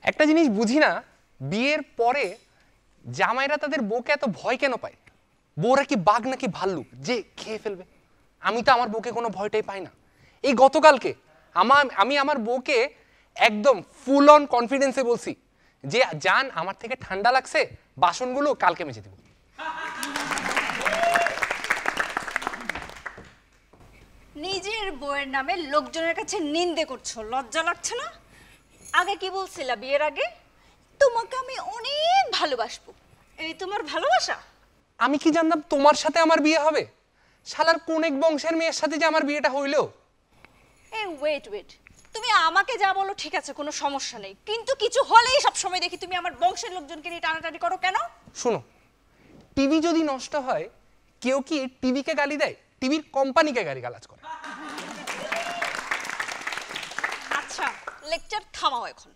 একটা জিনিস বুঝি না, বিয়ের পরে জামাইরা তাদের বউকে এত ভয় কেন পায়? বউরা কি বাঘ নাকি ভাল্লুক যে খেয়ে ফেলবে? আমি তো আমার বউকে কোনো ভয়টাই পাই না। এই গতকালকে আমি আমার বউকে একদম ফুল অন কনফিডেন্সে বলছি যে জান আমার থেকে ঠান্ডা লাগছে, বাসনগুলো কালকে মেজে দেব। নিজের বউয়ের নামে লোকজনের কাছে নিন্দে করছো, লজ্জা লাগছে না? আগে কি বলছিলা বিয়ের আগে? তোমাকে আমি অনেক ভালোবাসবো। এই তোমার ভালোবাসা? আমি কি জানতাম তোমার সাথে আমার বিয়ে হবে? শালার কোন এক বংশের মেয়ের সাথে যে আমার বিয়েটা হইলো। এই ওয়েট, তুমি আমাকে যা বলো ঠিক আছে, কোনো সমস্যা নেই, কিন্তু কিছু হলেই সব সময় দেখি তুমি আমার বংশের লোকজনকে নিয়ে টানাটানি করো কেন? শোনো, টিভি যদি নষ্ট হয় কেউ কি টিভিকে গালি দেয়? টিভির কোম্পানিকে গালিগালাজ করে। আচ্ছা লেকচার থামাও এখন,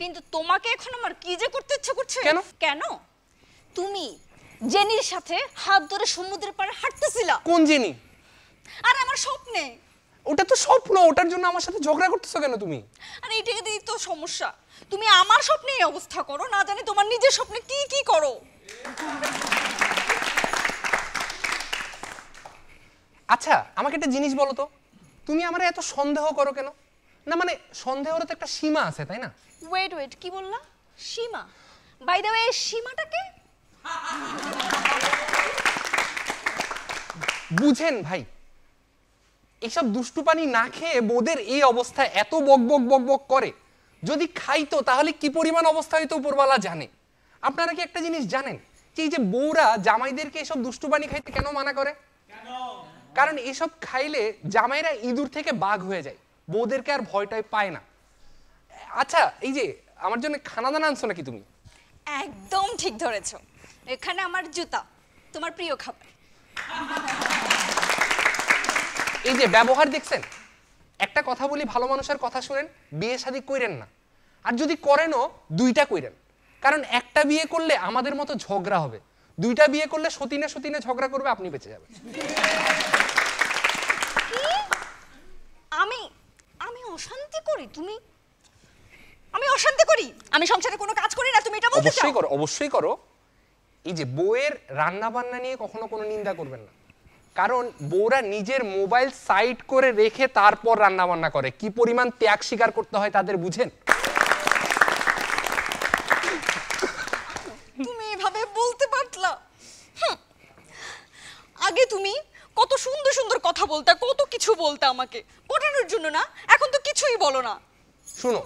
কিন্তু তোমাকে এখন আমার কি যে করতে ইচ্ছে করছে। কেন? কেন? তুমি জেনির সাথে হাত ধরে সমুদ্রের পাড়ে হাঁটতেছিলা। কোন জেনি? আর আমার স্বপ্নে। ওটা তো স্বপ্ন, ওটার জন্য আমার সাথে ঝগড়া করতেছো কেন তুমি? আর এইটাকে দিয়েই তো সমস্যা, তুমি আমার স্বপ্নে এই অবস্থা করো, না জানি তোমার নিজের স্বপ্নে কি কি করো। আচ্ছা আমাকে একটা জিনিস বলো তো, তুমি আমার এত সন্দেহ করো কেন? না মানে সন্দেহের তো একটা সীমা আছে, তাই না? ওয়েট, কি বললা? সীমা? বাই দ্য ওয়ে, সীমাটাকে বুঝেন ভাই, এইসব দুষ্টু পানি না খেয়ে বউদের এই অবস্থা এত বক বক বক বক করে। যদি খাইতো তাহলে কি পরিমাণ অবস্থা হইতো উপরওয়ালা জানে। আপনারা কি একটা জিনিস জানেন যে এই যে বউরা জামাইদেরকে এসব দুষ্টু পানি খাইতে কেন মানা করে? কারণ এসব খাইলে জামাইরা ইঁদুর থেকে বাঘ হয়ে যায়, বউদেরকে আর ভয়টাই পায় না। আচ্ছা এই যে আমার জন্য খানা দানা আনছো নাকি তুমি? একদম ঠিক ধরেছো, এখানে আমার জুতা, তোমার প্রিয় খাবার। এই যে ব্যবহার দেখছেন? একটা কথা বলি, ভালো মানুষের কথা শুনেন, বিয়ে শাদী কইরেন না, আর যদি করেনও দুইটা কইরেন। কারণ একটা বিয়ে করলে আমাদের মতো ঝগড়া হবে, দুইটা বিয়ে করলে সতীনে সতীনে ঝগড়া করবে, আপনি বেঁচে যাবেন। আমি অশান্তি করি? আমি অশান্তি করি? আমি সংসারে কোনো কাজ করি না, তুমি এটা বলতে চাও? অবশ্যই করো, অবশ্যই করো। এই যে বউয়ের রান্না বান্না নিয়ে কখনো কোনো নিন্দা করবেন না, কারণ বউরা নিজের মোবাইল সাইড করে রেখে তারপর রান্না বান্না করে। কি পরিমাণ ত্যাগ স্বীকার করতে হয় তাদের বুঝেন? তুমি এভাবে বলতে পারলা? আগে তুমি কত সুন্দর সুন্দর কথা বলতে, কত কিছু বলতে আমাকে পটানোর জন্য, না এখন তো কিছুই বলো না। শুনো,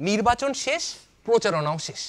নির্বাচন শেষ, প্রচারণাও শেষ।